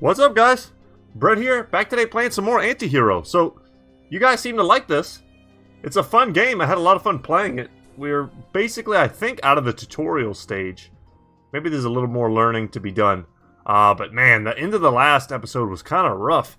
What's up, guys? Brett here, back today playing some more Antihero. So, you guys seem to like this. It's a fun game. I had a lot of fun playing it. We're basically, I think, out of the tutorial stage. Maybe there's a little more learning to be done. But man, the end of the last episode was kind of rough.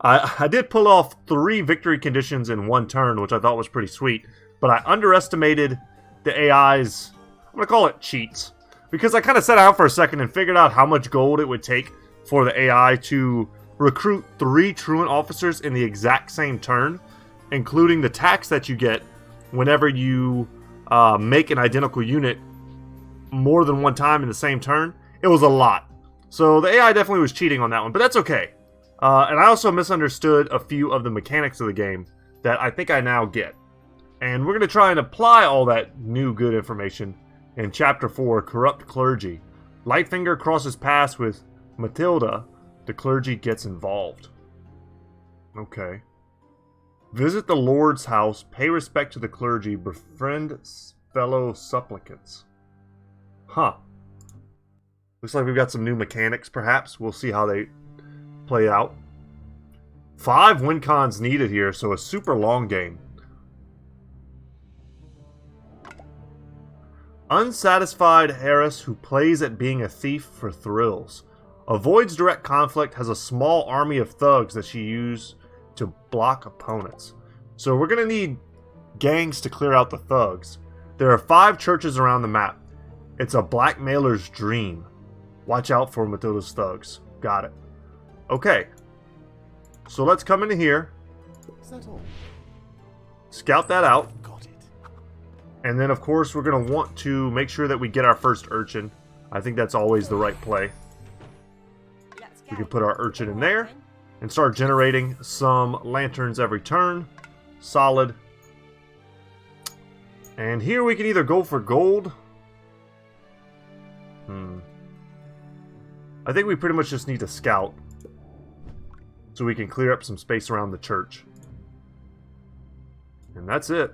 I did pull off 3 victory conditions in one turn, which I thought was pretty sweet. But I underestimated the AI's, I'm going to call it cheats. Because I kind of sat out for a second and figured out how much gold it would take for the AI to recruit 3 truant officers in the exact same turn, including the tax that you get whenever you make an identical unit more than one time in the same turn. It was a lot. So the AI definitely was cheating on that one, but that's okay. And I also misunderstood a few of the mechanics of the game that I think I now get. And we're going to try and apply all that new good information in Chapter 4, Corrupt Clergy. Lightfinger crosses paths with Matilda. The clergy gets involved. Okay. Visit the Lord's house, pay respect to the clergy, befriend fellow supplicants. Huh. Looks like we've got some new mechanics, perhaps. We'll see how they play out. 5 win cons needed here, so a super long game. Unsatisfied Harris who plays at being a thief for thrills. Avoids direct conflict, has a small army of thugs that she uses to block opponents. So we're going to need gangs to clear out the thugs. There are 5 churches around the map. It's a blackmailer's dream. Watch out for Matilda's thugs. Got it. Okay. So let's come into here. Is that all? Scout that out. Got it. And then, of course, we're going to want to make sure that we get our first urchin. I think that's always the right play. We can put our urchin in there and start generating some lanterns every turn. Solid. And here we can either go for gold. I think we pretty much just need to scout so we can clear up some space around the church. And that's it.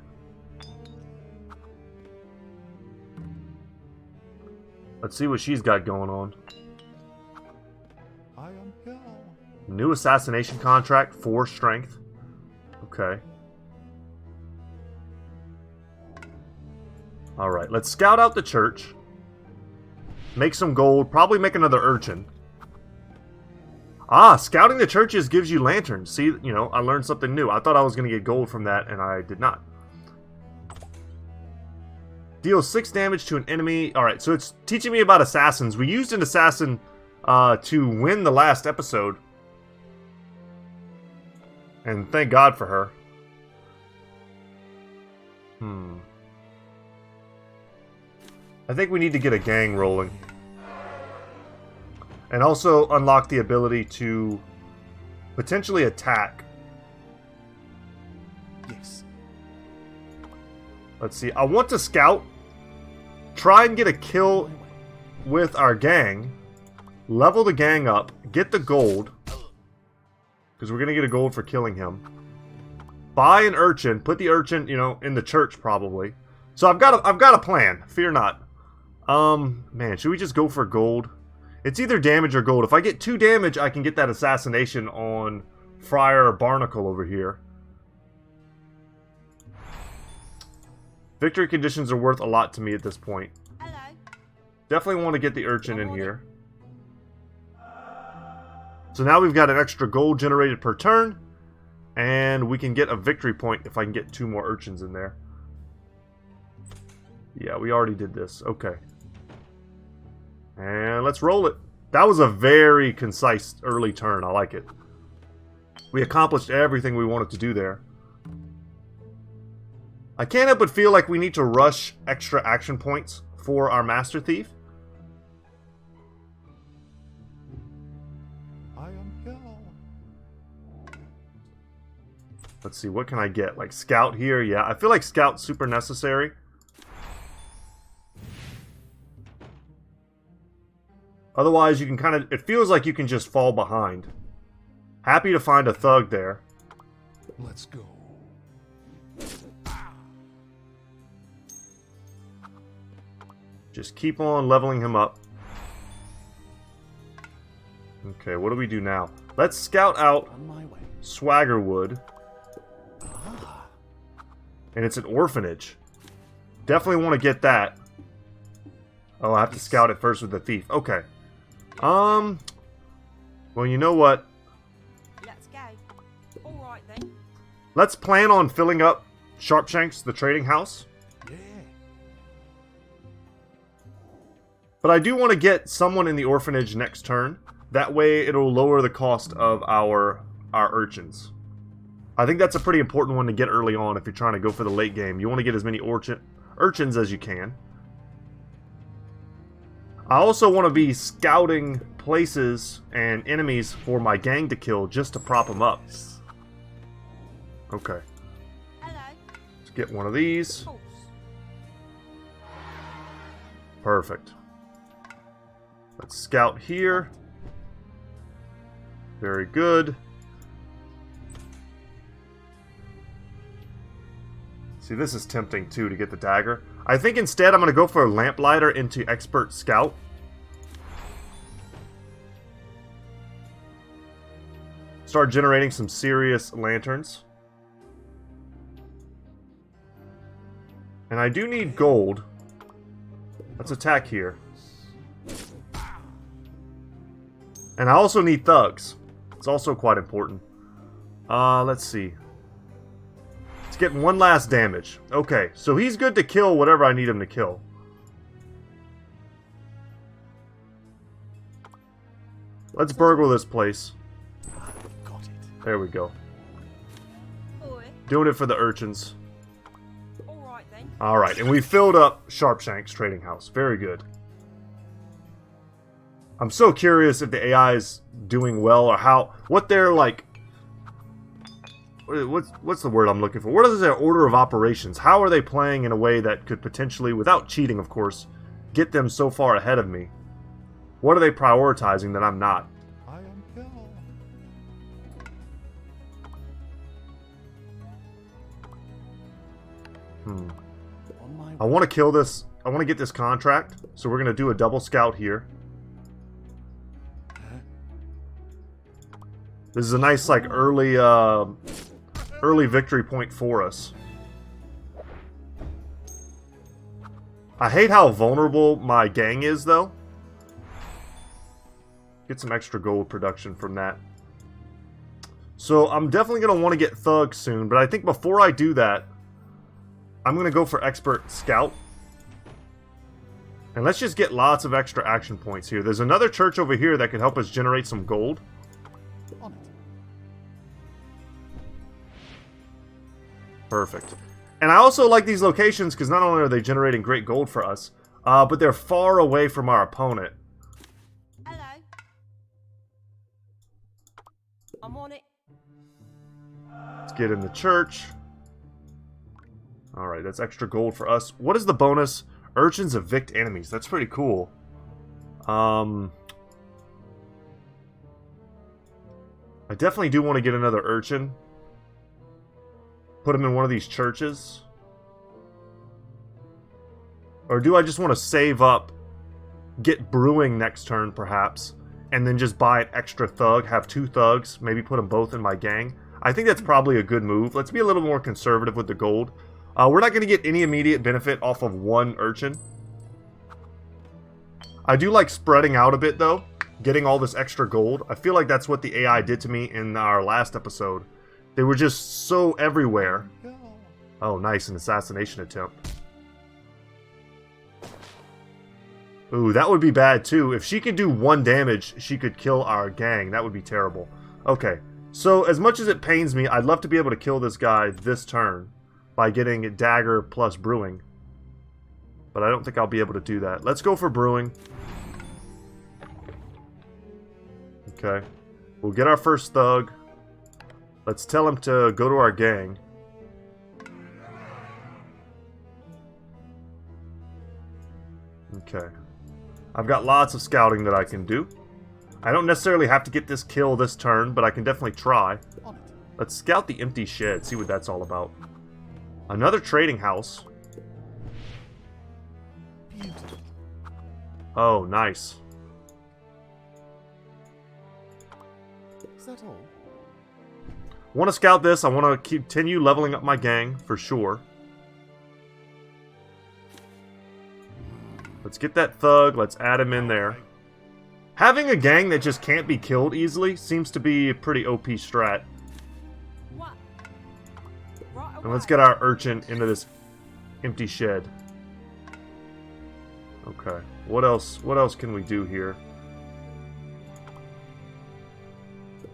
Let's see what she's got going on. I am here. New assassination contract, 4 strength. Okay. Alright, let's scout out the church. Make some gold. Probably make another urchin. Ah, scouting the churches gives you lanterns. See, you know, I learned something new. I thought I was going to get gold from that, and I did not. Deals 6 damage to an enemy. Alright, so it's teaching me about assassins. We used an assassin to win the last episode. And thank God for her. I think we need to get a gang rolling. And also unlock the ability to potentially attack. Yes. Let's see. I want to scout. Try and get a kill with our gang. Level the gang up. Get the gold. Because we're going to get a gold for killing him. Buy an urchin. Put the urchin, you know, in the church probably. So I've got a plan. Fear not. Man, should we just go for gold? It's either damage or gold. If I get 2 damage, I can get that assassination on Friar Barnacle over here. Victory conditions are worth a lot to me at this point. Hello. Definitely want to get the urchin in here. So now we've got an extra gold generated per turn. And we can get a victory point if I can get 2 more urchins in there. Yeah, we already did this. Okay. And let's roll it. That was a very concise early turn. I like it. We accomplished everything we wanted to do there. I can't help but feel like we need to rush extra action points for our Master Thief. I am here. Let's see, what can I get? Like Scout here? Yeah, I feel like Scout's super necessary. Otherwise, you can kind of... It feels like you can just fall behind. Happy to find a thug there. Let's go. Just keep on leveling him up. Okay, what do we do now? Let's scout out On my way. Swaggerwood. Ah. And it's an orphanage. Definitely want to get that. Oh, I have to scout it first with the thief. Okay. Well, you know what? Let's go. Alright then. Let's plan on filling up Sharpshanks, the trading house. Yeah. But I do want to get someone in the orphanage next turn. That way it'll lower the cost of our urchins. I think that's a pretty important one to get early on if you're trying to go for the late game. You want to get as many urchins as you can. I also want to be scouting places and enemies for my gang to kill just to prop them up. Okay. Hello. Let's get one of these. Horse. Perfect. Let's scout here. Very good. See, this is tempting too to get the dagger. I think instead I'm going to go for a lamplighter into expert scout. Start generating some serious lanterns. And I do need gold. Let's attack here. And I also need thugs. It's also quite important. Let's see. Let's get one last damage. Okay, so he's good to kill whatever I need him to kill. Let's burgle this place. Got it. There we go. Oi. Doing it for the urchins. Alright then. Alright, and we filled up Sharpshanks Trading House. Very good. I'm so curious if the AI is doing well or what they're like. What's the word I'm looking for? What is their order of operations? How are they playing in a way that could potentially, without cheating of course, get them so far ahead of me? What are they prioritizing that I'm not? I am here. On my way. I want to kill this. I want to get this contract. So we're going to do a double scout here. This is a nice like early victory point for us. I hate how vulnerable my gang is though. Get some extra gold production from that. So I'm definitely going to want to get thugs soon, but I think before I do that, I'm going to go for expert scout. And let's just get lots of extra action points here. There's another church over here that could help us generate some gold. On it. Perfect. And I also like these locations because not only are they generating great gold for us, but they're far away from our opponent. Hello. I'm on it. Let's get in the church. Alright, that's extra gold for us. What is the bonus? Urchins evict enemies. That's pretty cool. I definitely do want to get another urchin. Put him in one of these churches. Or do I just want to save up, get brewing next turn perhaps, and then just buy an extra thug, have 2 thugs, maybe put them both in my gang? I think that's probably a good move. Let's be a little more conservative with the gold. We're not going to get any immediate benefit off of 1 urchin. I do like spreading out a bit though, getting all this extra gold. I feel like that's what the AI did to me in our last episode. They were just so everywhere. Oh, nice, an assassination attempt. Ooh, that would be bad too. If she could do 1 damage, she could kill our gang. That would be terrible. Okay, so as much as it pains me, I'd love to be able to kill this guy this turn by getting a dagger plus brewing. But I don't think I'll be able to do that. Let's go for brewing. Okay. We'll get our first thug. Let's tell him to go to our gang. Okay. I've got lots of scouting that I can do. I don't necessarily have to get this kill this turn, but I can definitely try. On it. Let's scout the empty shed, see what that's all about. Another trading house. Beautiful. Oh, nice. Is that all? Want to scout this. I want to continue leveling up my gang for sure. Let's get that thug. Let's add him in there. Having a gang that just can't be killed easily seems to be a pretty OP strat. What? Right away. And let's get our urchin into this empty shed. Okay. What else? What else can we do here?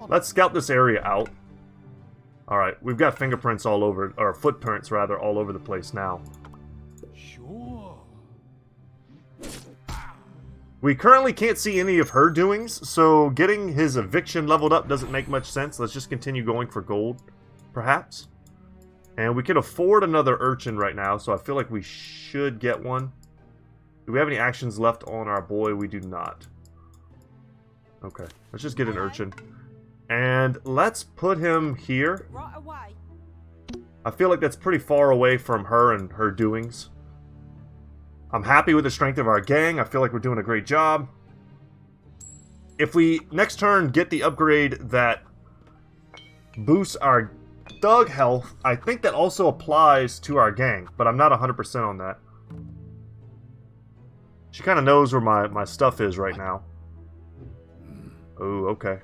Let's scout this area out. Alright, we've got fingerprints all over, or footprints rather, all over the place now. Sure. We currently can't see any of her doings, so getting his eviction leveled up doesn't make much sense. Let's just continue going for gold, perhaps. And we can afford another urchin right now, so I feel like we should get one. Do we have any actions left on our boy? We do not. Okay, let's just get an urchin. And let's put him here. Right away. I feel like that's pretty far away from her and her doings. I'm happy with the strength of our gang. I feel like we're doing a great job. If we, next turn, get the upgrade that boosts our thug health, I think that also applies to our gang, but I'm not 100% on that. She kind of knows where my stuff is right now. Oh, okay.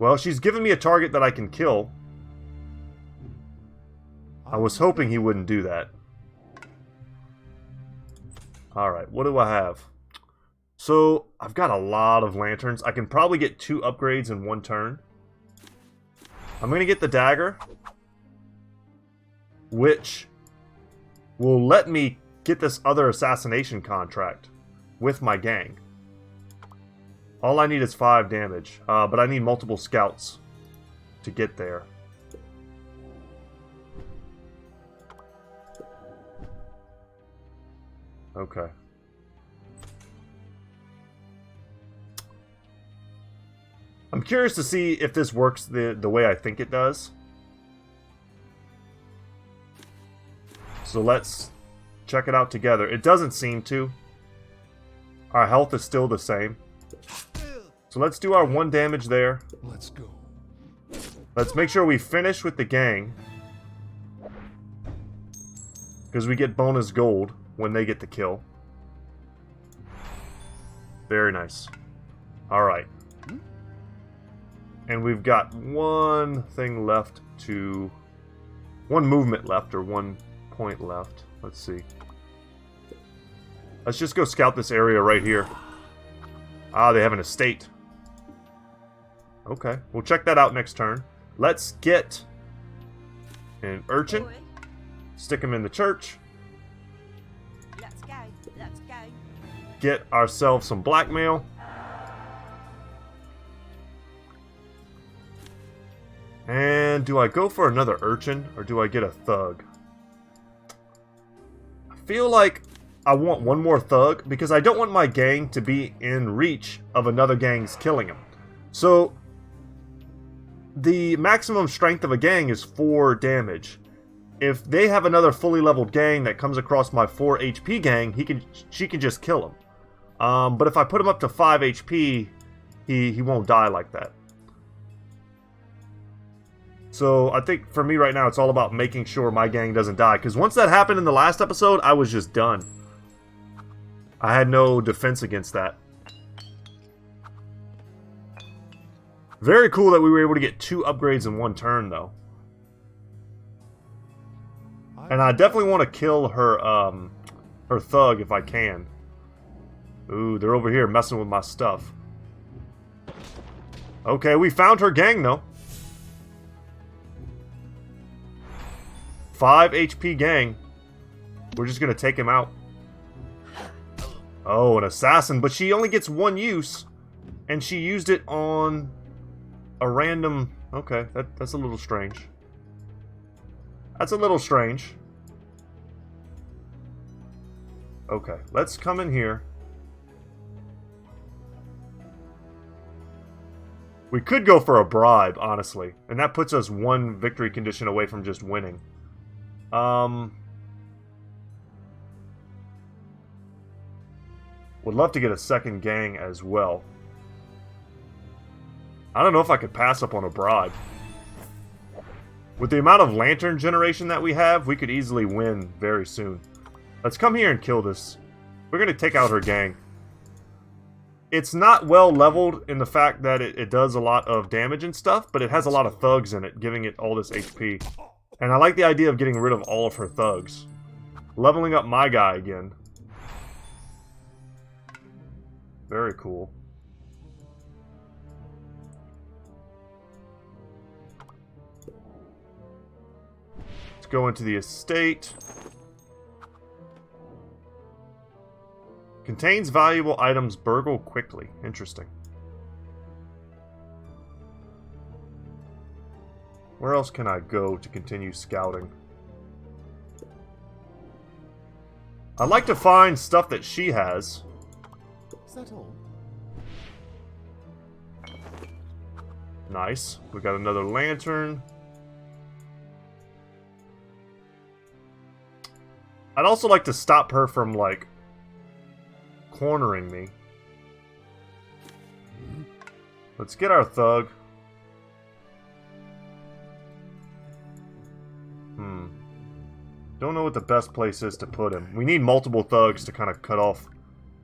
Well, she's given me a target that I can kill. I was hoping he wouldn't do that. Alright, what do I have? So, I've got a lot of lanterns. I can probably get 2 upgrades in 1 turn. I'm going to get the dagger, which will let me get this other assassination contract with my gang. All I need is 5 damage, but I need multiple scouts to get there. Okay. I'm curious to see if this works the way I think it does. So let's check it out together. It doesn't seem to. Our health is still the same. So let's do our 1 damage there. Let's go. Let's make sure we finish with the gang. Because we get bonus gold when they get the kill. Very nice. Alright. And we've got 1 thing left to... 1 movement left, or 1 point left. Let's see. Let's just go scout this area right here. Ah, they have an estate. Okay, we'll check that out next turn. Let's get an urchin. Boy. Stick him in the church. Let's go. Let's go. Get ourselves some blackmail. And do I go for another urchin, or do I get a thug? I feel like I want 1 more thug, because I don't want my gang to be in reach of another gang's killing him. So, the maximum strength of a gang is 4 damage. If they have another fully leveled gang that comes across my 4 HP gang, she can just kill him. But if I put him up to 5 HP, he won't die like that. So I think for me right now, it's all about making sure my gang doesn't die. Because once that happened in the last episode, I was just done. I had no defense against that. Very cool that we were able to get 2 upgrades in 1 turn, though. And I definitely want to kill her, her thug if I can. Ooh, they're over here messing with my stuff. Okay, we found her gang, though. 5 HP gang. We're just gonna take him out. Oh, an assassin, but she only gets 1 use. And she used it on a random... Okay, that's a little strange. That's a little strange. Okay, let's come in here. We could go for a bribe, honestly. And that puts us 1 victory condition away from just winning. Would love to get a second gang as well. I don't know if I could pass up on a bribe. With the amount of lantern generation that we have, we could easily win very soon. Let's come here and kill this. We're going to take out her gang. It's not well leveled in the fact that it does a lot of damage and stuff, but it has a lot of thugs in it, giving it all this HP. And I like the idea of getting rid of all of her thugs. Leveling up my guy again. Very cool. Let's go into the estate. Contains valuable items, burgle quickly. Interesting. Where else can I go to continue scouting? I'd like to find stuff that she has. Is that all? Nice. We got another lantern. I'd also like to stop her from, like, cornering me. Let's get our thug. Don't know what the best place is to put him. We need multiple thugs to kind of cut off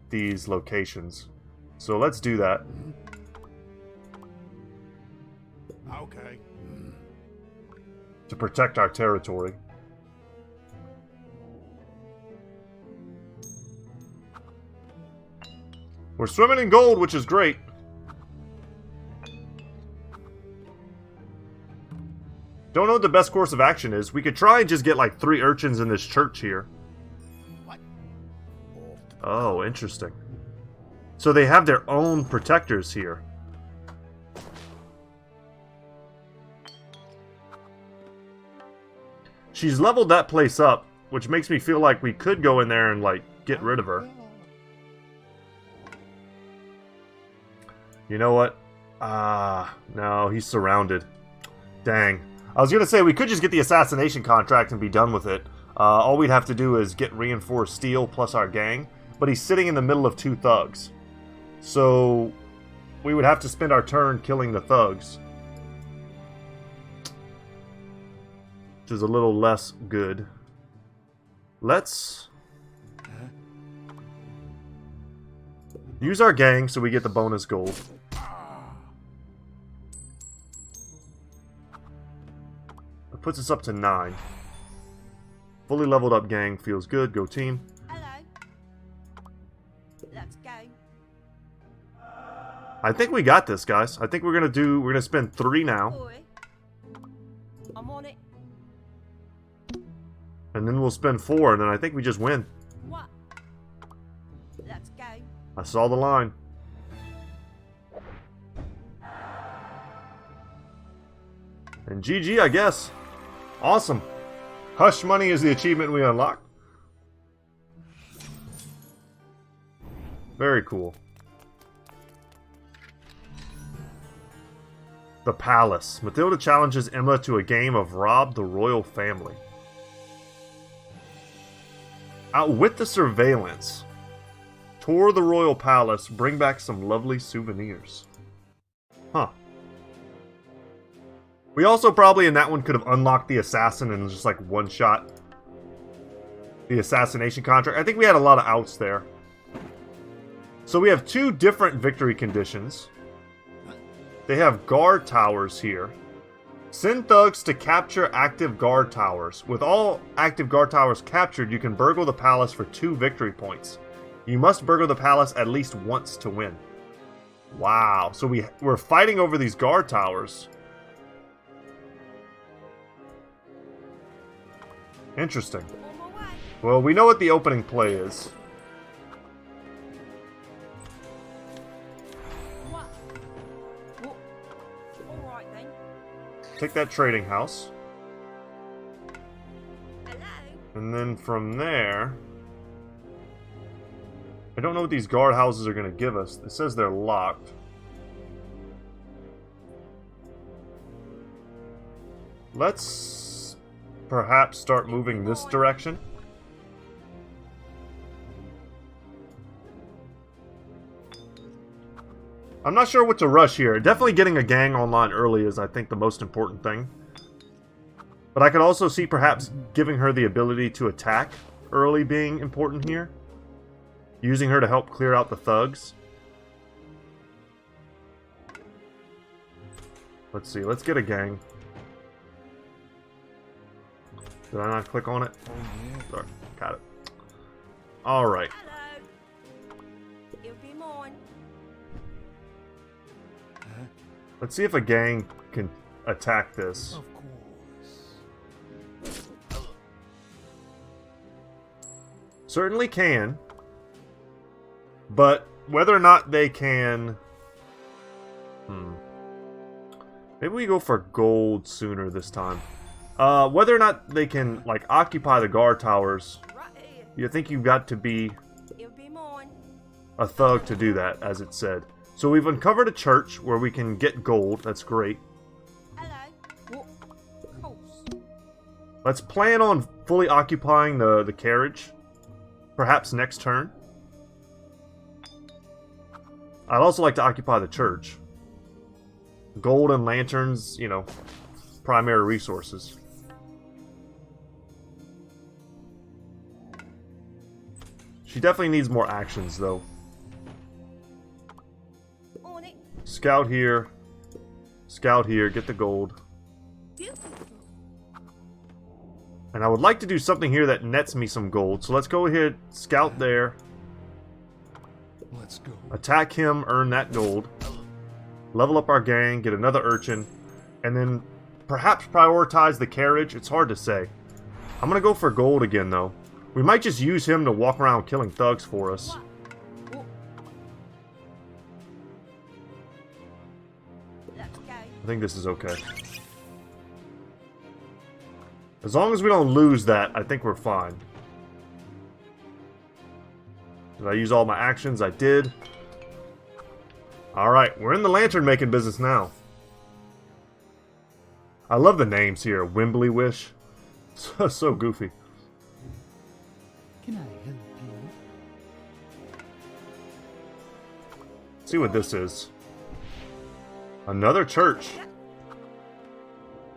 these locations. So let's do that. Okay. To protect our territory. We're swimming in gold, which is great. Don't know what the best course of action is. We could try and just get like 3 urchins in this church here. What? Oh, interesting. So they have their own protectors here. She's leveled that place up, which makes me feel like we could go in there and like get rid of her. You know what? No, he's surrounded. Dang. I was gonna say, we could just get the assassination contract and be done with it. All we'd have to do is get reinforced steel plus our gang. But he's sitting in the middle of 2 thugs. So, we would have to spend our turn killing the thugs. Which is a little less good. Let's use our gang so we get the bonus gold. It puts us up to 9. Fully leveled up gang feels good. Go team. Hello. Let's go. I think we got this, guys. I think we're gonna spend 3 now. Boy. I'm on it. And then we'll spend 4, and then I think we just win. What? Let's go. I saw the line. And GG, I guess. Awesome. Hush money is the achievement we unlocked. Very cool. The Palace. Matilda challenges Emma to a game of Rob the Royal Family. Outwit the surveillance. Tour the Royal Palace. Bring back some lovely souvenirs. Huh. We also probably in that one could have unlocked the assassin and just like one-shot the assassination contract. I think we had a lot of outs there. So we have 2 different victory conditions. They have guard towers here. Send thugs to capture active guard towers. With all active guard towers captured, you can burgle the palace for 2 victory points. You must burgle the palace at least once to win. Wow, so we're fighting over these guard towers. Interesting. On my way. Well, we know what the opening play is. What? What? Alright then. Take that trading house. Hello. And then from there... I don't know what these guard houses are going to give us. It says they're locked. Let's perhaps start moving this direction. I'm not sure what to rush here. Definitely getting a gang online early is, I think, the most important thing. But I could also see perhaps giving her the ability to attack early being important here. Using her to help clear out the thugs. Let's see, let's get a gang. Did I not click on it? Sorry, got it. Alright. Hello. It'll be mine. Let's see if a gang can attack this. Of course. Certainly can. But whether or not they can... Maybe we go for gold sooner this time. Whether or not they can, like, occupy the guard towers, Right here. you think you've got to be It'll be mine. a thug to do that, as it said. So we've uncovered a church where we can get gold. That's great. Hello. What? Horse. Let's plan on fully occupying the carriage. Perhaps next turn. I'd also like to occupy the church. Gold and lanterns, you know, primary resources. She definitely needs more actions, though. On it. Scout here. Scout here. Get the gold. Beautiful. And I would like to do something here that nets me some gold. So let's go ahead, scout there. Let's go. Attack him, earn that gold. Level up our gang, get another urchin. And then perhaps prioritize the carriage. It's hard to say. I'm going to go for gold again, though. We might just use him to walk around killing thugs for us. What? Let's go. I think this is okay. As long as we don't lose that, I think we're fine. Did I use all my actions? I did. Alright, we're in the lantern making business now. I love the names here. Wimbley Wish. So goofy. Can I help you? Let's see what this is. Another church.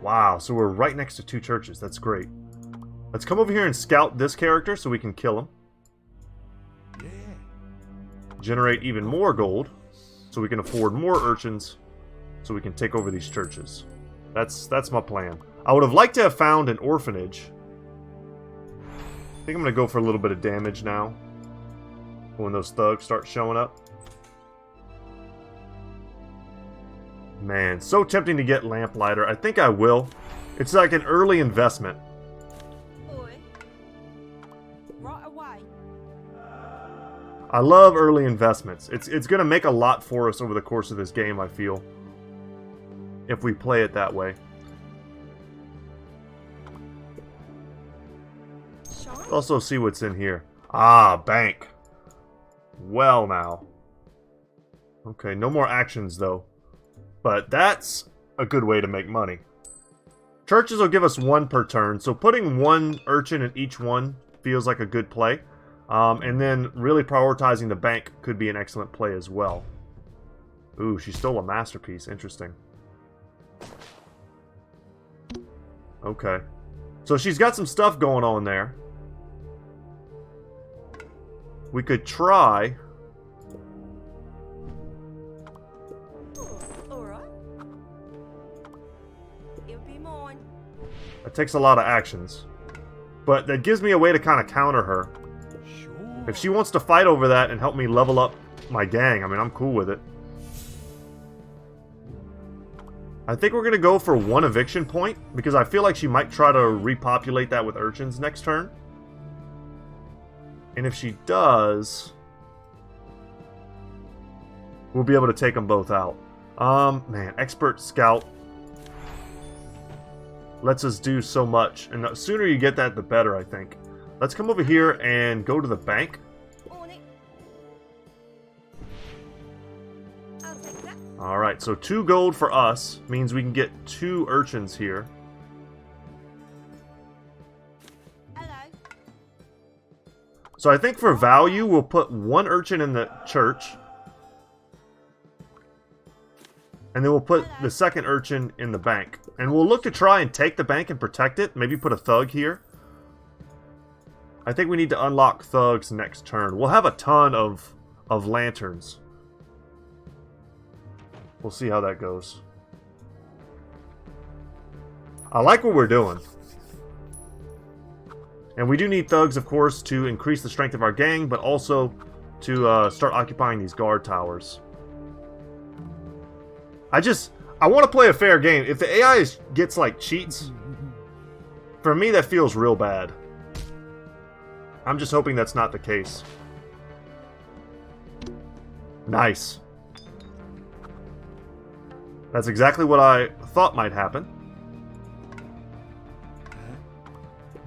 Wow, so we're right next to two churches. That's great. Let's come over here and scout this character so we can kill him. Yeah. Generate even more gold so we can afford more urchins so we can take over these churches. That's my plan. I would have liked to have found an orphanage. I think I'm going to go for a little bit of damage now when those thugs start showing up. Man, so tempting to get Lamplighter. I think I will. It's like an early investment. Oi. Right away. I love early investments. It's going to make a lot for us over the course of this game, I feel. If we play it that way. Shine. Let's also see what's in here. Ah, bank. Well now. Okay, no more actions though. But that's a good way to make money. Churches will give us one per turn, so putting one urchin in each one feels like a good play. And then really prioritizing the bank could be an excellent play as well. Ooh, she stole a masterpiece. Interesting. Okay. So she's got some stuff going on there. We could try... Alright. It'll be mine. That takes a lot of actions. But that gives me a way to kind of counter her. Sure. If she wants to fight over that and help me level up my gang, I mean, I'm cool with it. I think we're going to go for one eviction point, because I feel like she might try to repopulate that with urchins next turn. And if she does, we'll be able to take them both out. Man, Expert Scout lets us do so much. And the sooner you get that, the better, I think. Let's come over here and go to the bank. On it. I'll take that. Alright, so 2 gold for us means we can get 2 urchins here. Hello. So I think for value, we'll put 1 urchin in the church. And then we'll put the second urchin in the bank. And we'll look to try and take the bank and protect it. Maybe put a thug here. I think we need to unlock thugs next turn. We'll have a ton of lanterns. We'll see how that goes. I like what we're doing. And we do need thugs, of course, to increase the strength of our gang, but also to start occupying these guard towers. I want to play a fair game. If the AI gets, like, cheats, for me that feels real bad. I'm just hoping that's not the case. Nice. That's exactly what I thought might happen.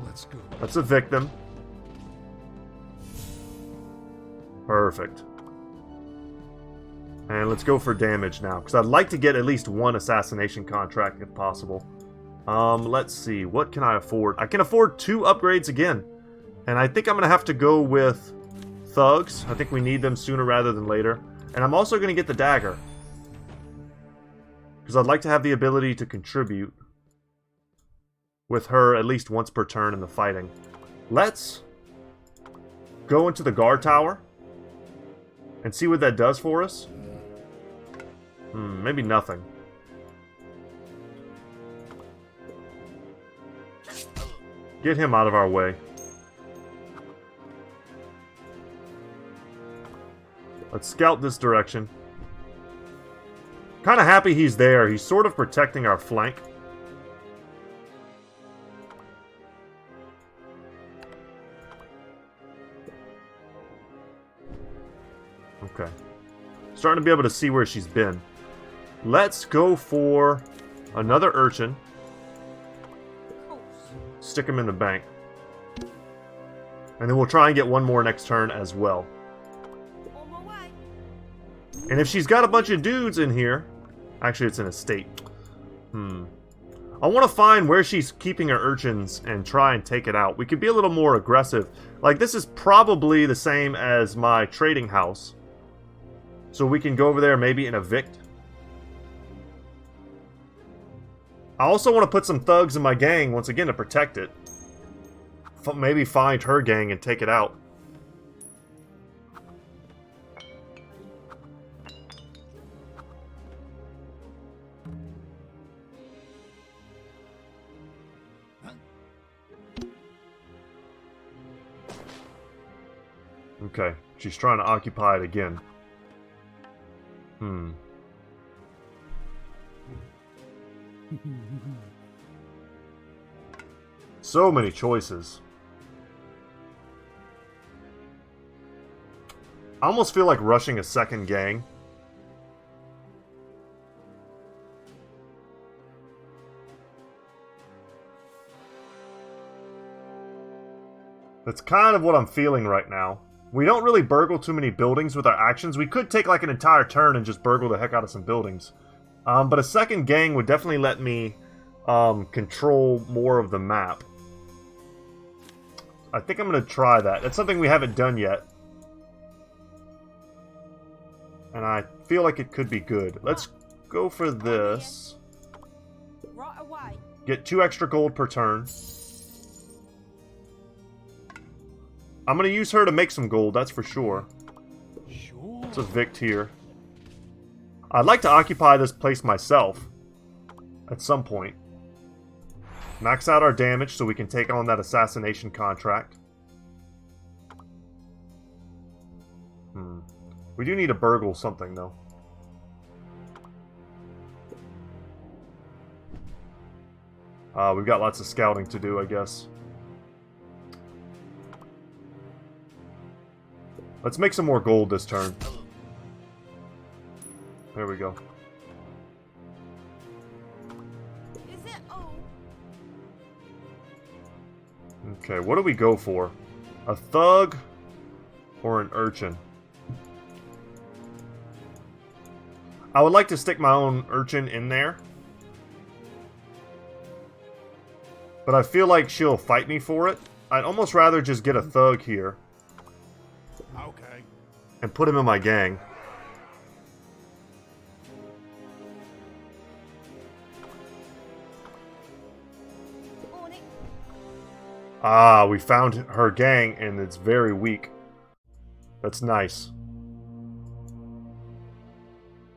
Let's go. Let's evict them. Perfect. And let's go for damage now, because I'd like to get at least one assassination contract if possible. Let's see. What can I afford? I can afford 2 upgrades again. And I think I'm going to have to go with thugs. I think we need them sooner rather than later. And I'm also going to get the dagger, because I'd like to have the ability to contribute with her at least once per turn in the fighting. Let's go into the guard tower and see what that does for us. Maybe nothing. Get him out of our way. Let's scout this direction. Kind of happy he's there. He's sort of protecting our flank. Okay. Starting to be able to see where she's been. Let's go for another urchin. Stick him in the bank. And then we'll try and get one more next turn as well. On my way. And if she's got a bunch of dudes in here... Actually, it's an estate. I want to find where she's keeping her urchins and try and take it out. We could be a little more aggressive. Like, this is probably the same as my trading house. So we can go over there maybe and evict. I also want to put some thugs in my gang once again to protect it. Maybe find her gang and take it out. Okay, she's trying to occupy it again. So many choices. I almost feel like rushing a second gang. That's kind of what I'm feeling right now. We don't really burgle too many buildings with our actions. We could take like an entire turn and just burgle the heck out of some buildings. But a second gang would definitely let me control more of the map. I think I'm going to try that. That's something we haven't done yet. And I feel like it could be good. Let's go for this. Right away. Get 2 extra gold per turn. I'm going to use her to make some gold, that's for sure. Sure. Let's evict here. I'd like to occupy this place myself. At some point. Max out our damage so we can take on that assassination contract. We do need to burgle something, though. We've got lots of scouting to do, I guess. Let's make some more gold this turn. There we go. Is it all? Okay, what do we go for? A thug or an urchin? I would like to stick my own urchin in there. But I feel like she'll fight me for it. I'd almost rather just get a thug here. Okay. And put him in my gang. Ah, we found her gang, and it's very weak. That's nice.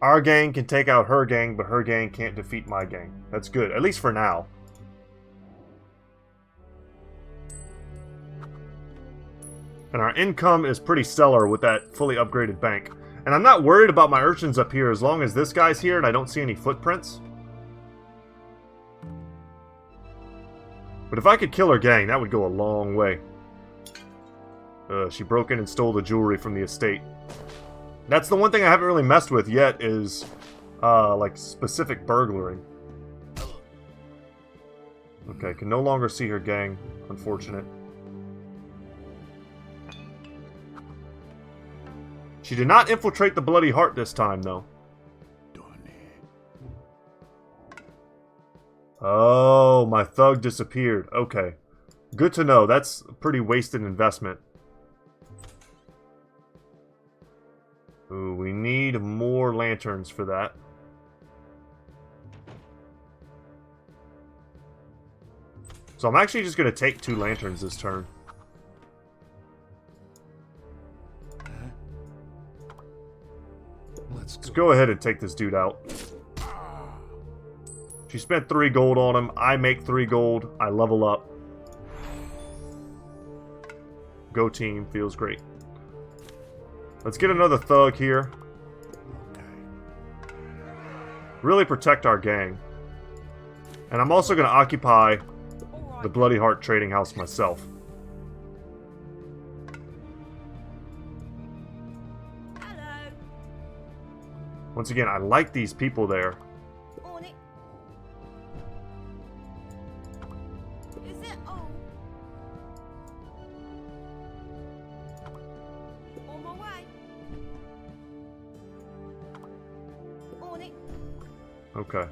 Our gang can take out her gang, but her gang can't defeat my gang. That's good, at least for now. And our income is pretty stellar with that fully upgraded bank. And I'm not worried about my urchins up here as long as this guy's here and I don't see any footprints. But if I could kill her gang, that would go a long way. She broke in and stole the jewelry from the estate. That's the one thing I haven't really messed with yet is, like, specific burglary. Okay, can no longer see her gang. Unfortunate. She did not infiltrate the Bloody Heart this time, though. Oh, my thug disappeared. Okay. Good to know. That's a pretty wasted investment. Ooh, we need more lanterns for that. So I'm actually just going to take 2 lanterns this turn. Let's go ahead and take this dude out. She spent 3 gold on him. I make 3 gold. I level up. Go team. Feels great. Let's get another thug here. Really protect our gang. And I'm also going to occupy the Bloody Heart trading house myself. Hello. Once again, I like these people there. On it. Is it? Oh. On my way. On it. Okay.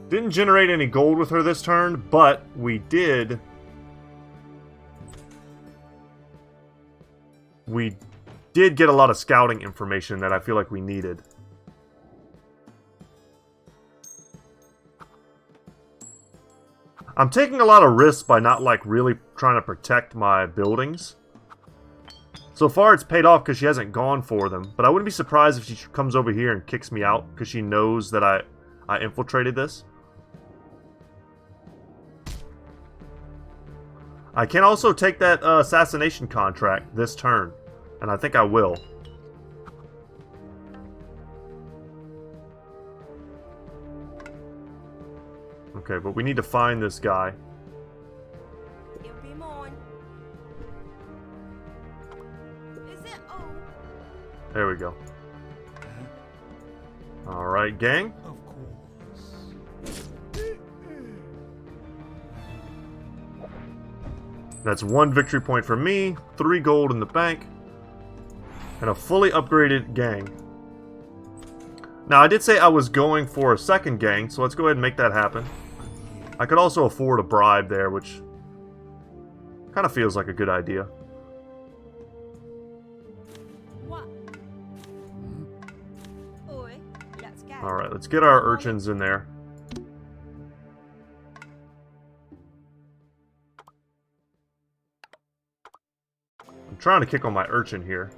Didn't generate any gold with her this turn, but we did... We did get a lot of scouting information that I feel like we needed. I'm taking a lot of risks by not, like, really trying to protect my buildings. So far, it's paid off because she hasn't gone for them. But I wouldn't be surprised if she comes over here and kicks me out because she knows that I infiltrated this. I can also take that assassination contract this turn. And I think I will. Okay, but we need to find this guy. It'll be mine. Is it? Oh. There we go. Alright, gang. Of course. That's 1 victory point for me, 3 gold in the bank, and a fully upgraded gang. Now, I did say I was going for a second gang, so let's go ahead and make that happen. I could also afford a bribe there, which kind of feels like a good idea. What? Oi, let's go. Alright, let's get our urchins in there. I'm trying to kick on my urchin here.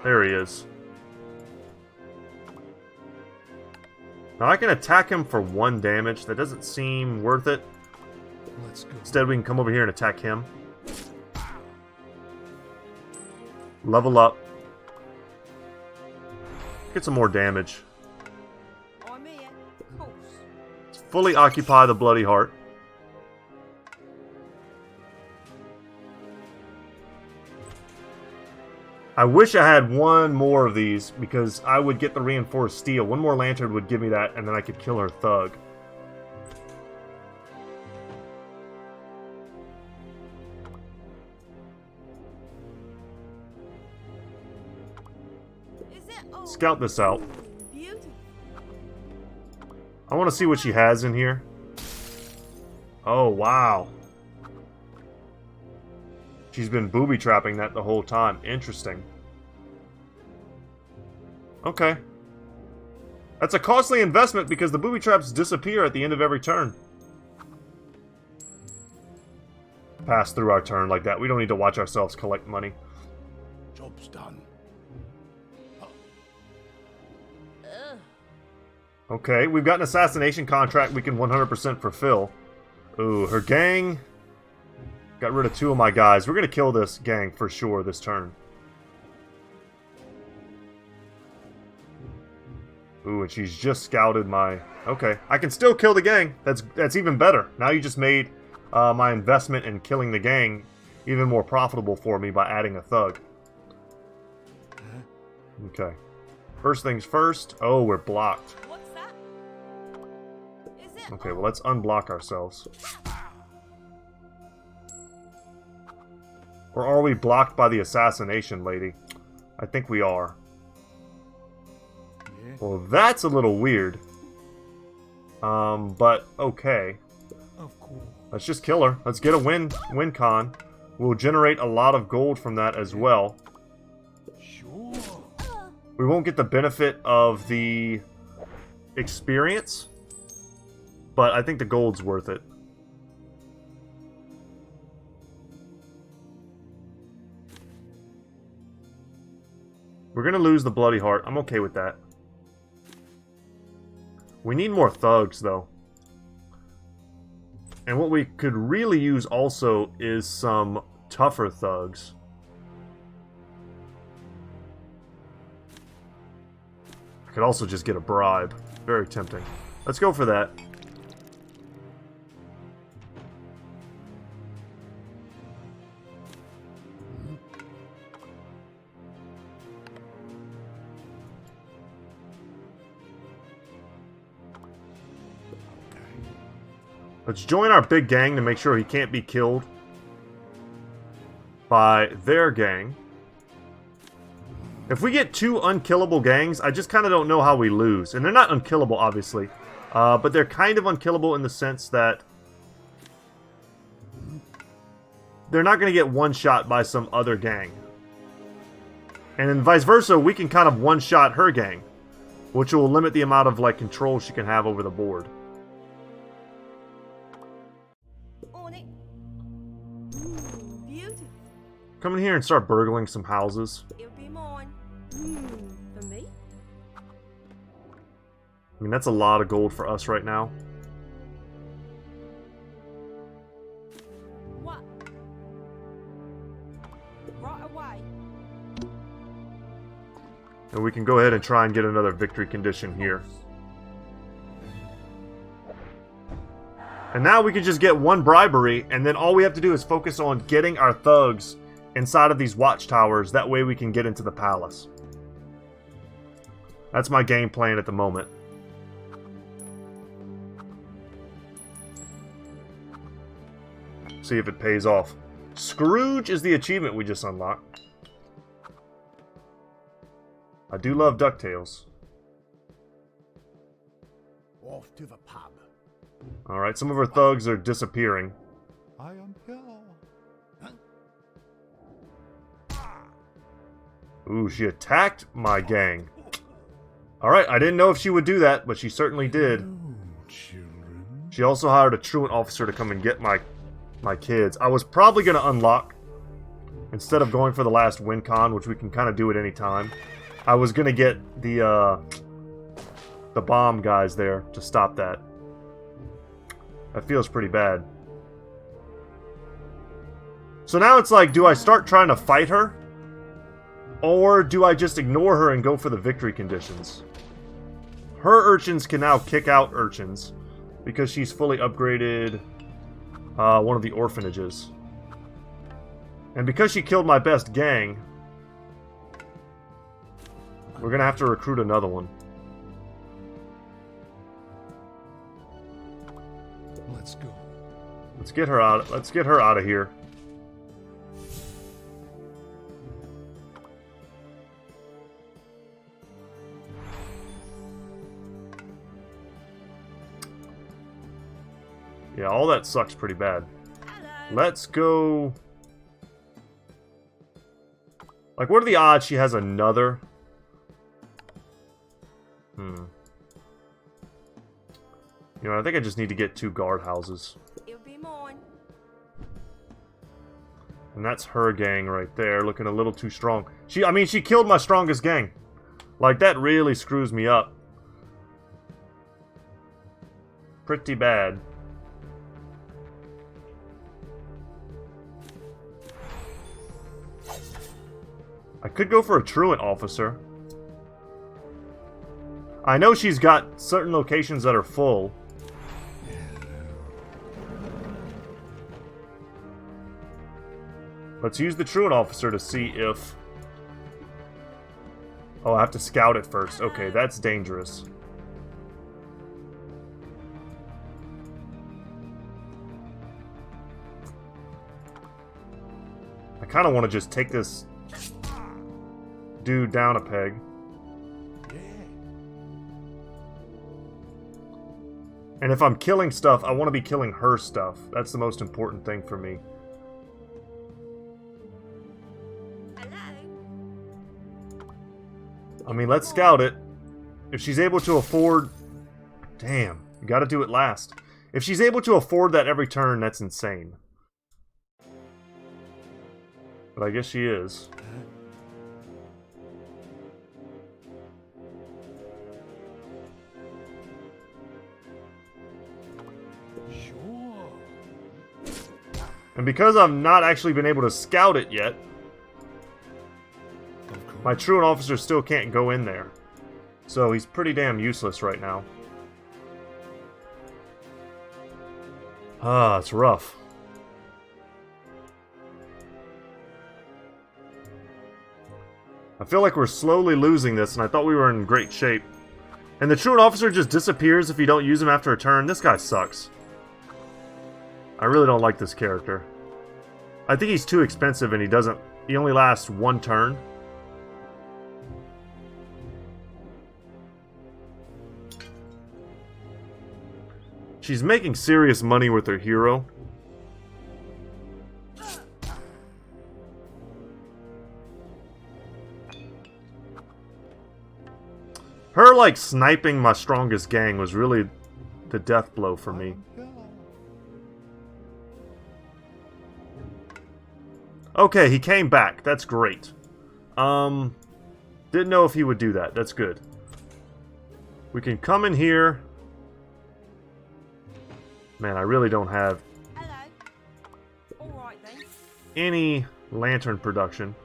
There he is. Now I can attack him for 1 damage. That doesn't seem worth it. Let's go. Instead, we can come over here and attack him. Level up. Get some more damage. I'm here. Course. Fully occupy the Bloody Heart. I wish I had 1 more of these, because I would get the reinforced steel. 1 more lantern would give me that, and then I could kill her thug. Is it? Oh. Scout this out. Beautiful. I want to see what she has in here. Oh, wow. She's been booby-trapping that the whole time. Interesting. Okay. That's a costly investment because the booby traps disappear at the end of every turn. Pass through our turn like that. We don't need to watch ourselves collect money. Job's done. Okay, we've got an assassination contract we can 100% fulfill. Ooh, her gang got rid of 2 of my guys. We're going to kill this gang for sure this turn. Ooh, and she's just scouted my... Okay, I can still kill the gang. That's even better. Now you just made my investment in killing the gang even more profitable for me by adding a thug. Okay. First things first. Oh, we're blocked. What's that? Is it? Okay, well, let's unblock ourselves. Or are we blocked by the assassination lady? I think we are. Yeah. Well, that's a little weird. But okay. Of course. Let's just kill her. Let's get a win con. We'll generate a lot of gold from that as well. Sure. We won't get the benefit of the experience, but I think the gold's worth it. We're gonna lose the Bloody Heart. I'm okay with that. We need more thugs, though. And what we could really use also is some tougher thugs. I could also just get a bribe. Very tempting. Let's go for that. Let's join our big gang to make sure he can't be killed by their gang. If we get 2 unkillable gangs, I just kind of don't know how we lose. And they're not unkillable, obviously. But they're kind of unkillable in the sense that they're not going to get one-shot by some other gang. And then vice versa, we can kind of one-shot her gang, which will limit the amount of like control she can have over the board. On it. Beautiful. Come in here and start burgling some houses. It'll be mine. For me? I mean, that's a lot of gold for us right now. What? Right away. And we can go ahead and try and get another victory condition here. And now we can just get 1 bribery, and then all we have to do is focus on getting our thugs inside of these watchtowers. That way we can get into the palace. That's my game plan at the moment. See if it pays off. Scrooge is the achievement we just unlocked. I do love DuckTales. Off to the pub. Alright, some of our thugs are disappearing. I am here. Ooh, she attacked my gang. Alright, I didn't know if she would do that, but she certainly did. Oh, children. She also hired a truant officer to come and get my kids. I was probably going to unlock, instead of going for the last win con, which we can kind of do at any time, I was going to get the bomb guys there to stop that. That feels pretty bad. So now it's like, do I start trying to fight her? Or do I just ignore her and go for the victory conditions? Her urchins can now kick out urchins because she's fully upgraded one of the orphanages. And because she killed my best gang, we're going to have to recruit another one. Let's go. Let's get her out. Let's get her out of here. Yeah, all that sucks pretty bad. Hello. Let's go... Like, what are the odds she has another You know, I think I just need to get 2 guardhouses. It'll be mine. And that's her gang right there, looking a little too strong. I mean, she killed my strongest gang. Like, that really screws me up. Pretty bad. I could go for a truant officer. I know she's got certain locations that are full. Let's use the truant officer to see if... Oh, I have to scout it first. Okay, that's dangerous. I kind of want to just take this dude down a peg. And if I'm killing stuff, I want to be killing her stuff. That's the most important thing for me. I mean, let's scout it. If she's able to afford... Damn, you gotta do it last. If she's able to afford that every turn, that's insane. But I guess she is. Sure. And because I've not actually been able to scout it yet, my truant officer still can't go in there. So he's pretty damn useless right now. Ah, it's rough. I feel like we're slowly losing this, and I thought we were in great shape. And the truant officer just disappears if you don't use him after a turn. This guy sucks. I really don't like this character. I think he's too expensive, and he only lasts 1 turn. She's making serious money with her hero. Her, like, sniping my strongest gang was really the death blow for me. Okay, he came back. That's great. Didn't know if he would do that. That's good. We can come in here. Man, I really don't have any lantern production.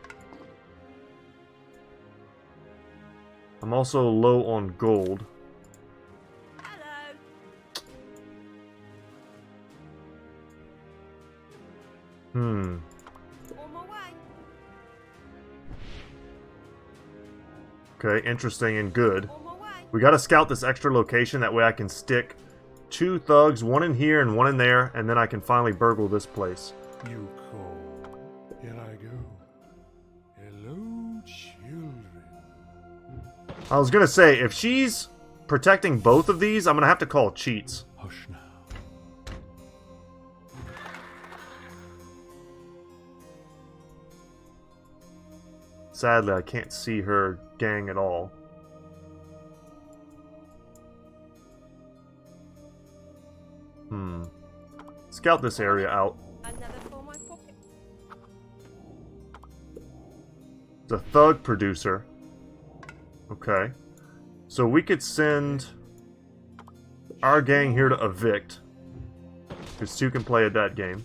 I'm also low on gold. Hello. On my way. Okay, interesting and good. On my way. We gotta scout this extra location, that way I can stick 2 thugs, 1 in here and 1 in there, and then I can finally burgle this place. You call. Here I go. Hello, children. I was gonna say, if she's protecting both of these, I'm gonna have to call cheats. Hush now. Sadly, I can't see her gang at all. Scout this area out. Another for my pocket. It's a thug producer. Okay. So we could send our gang here to evict. Because 2 can play at that game.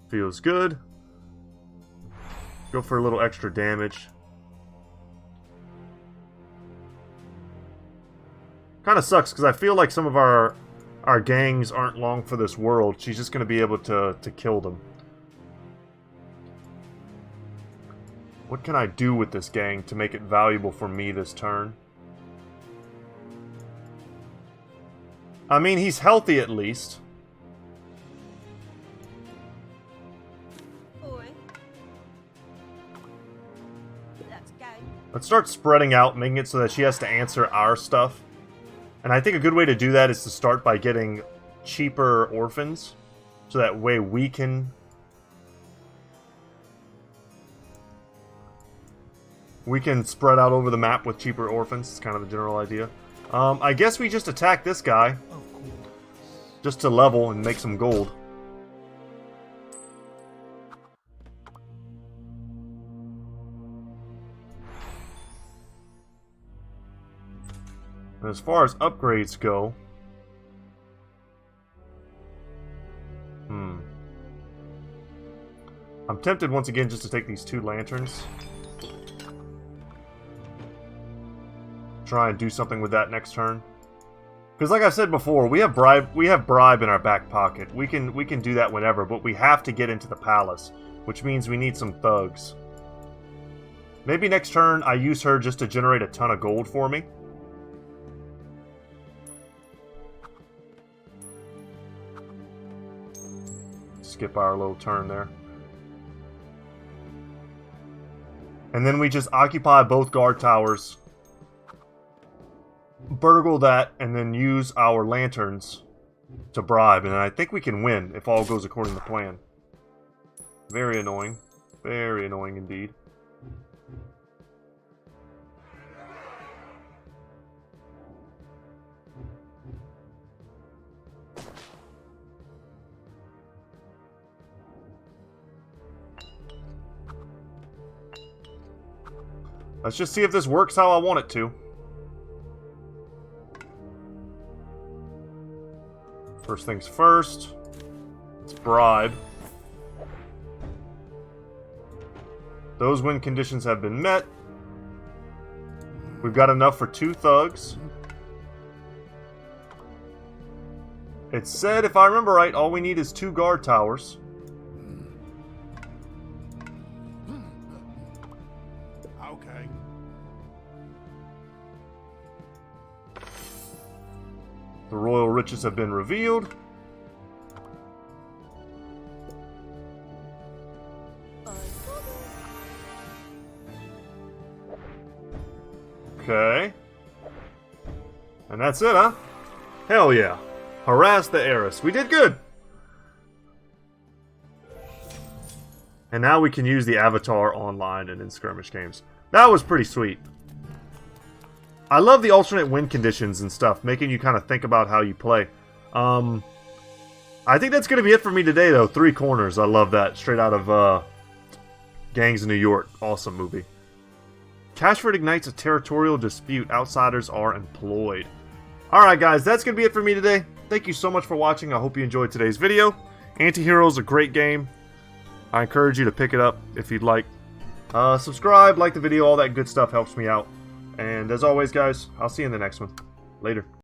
Feels good. Go for a little extra damage. Kind of sucks because I feel like some of our gangs aren't long for this world. She's just going to be able to kill them. What can I do with this gang to make it valuable for me this turn? I mean, he's healthy at least. Oi. Let's go. Let's start spreading out, making it so that she has to answer our stuff. And I think a good way to do that is to start by getting cheaper orphans. So that way we can We can spread out over the map with cheaper orphans. It's kind of the general idea. I guess we just attack this guy. Of course. Just to level and make some gold. And as far as upgrades go... I'm tempted once again just to take these 2 lanterns. Try and do something with that next turn. Because like I said before, we have bribe in our back pocket. We can do that whenever, but we have to get into the palace, which means we need some thugs. Maybe next turn I use her just to generate a ton of gold for me. Skip our little turn there. And then we just occupy both guard towers, burgle that, and then use our lanterns to bribe. And I think we can win if all goes according to plan. Very annoying. Very annoying indeed. Let's just see if this works how I want it to. First things first. Let's bribe. Those win conditions have been met. We've got enough for 2 thugs. It said, if I remember right, all we need is 2 guard towers. Okay. The royal riches have been revealed. Okay. And that's it, huh? Hell yeah. Harass the heiress. We did good! And now we can use the avatar online and in skirmish games. That was pretty sweet. I love the alternate win conditions and stuff, making you kind of think about how you play. I think that's going to be it for me today, though. 3 Corners. I love that. Straight out of Gangs of New York. Awesome movie. Cashford ignites a territorial dispute. Outsiders are employed. Alright, guys. That's going to be it for me today. Thank you so much for watching. I hope you enjoyed today's video. Antihero is a great game. I encourage you to pick it up if you'd like. Subscribe, like the video, all that good stuff helps me out. And as always, guys, I'll see you in the next one. Later.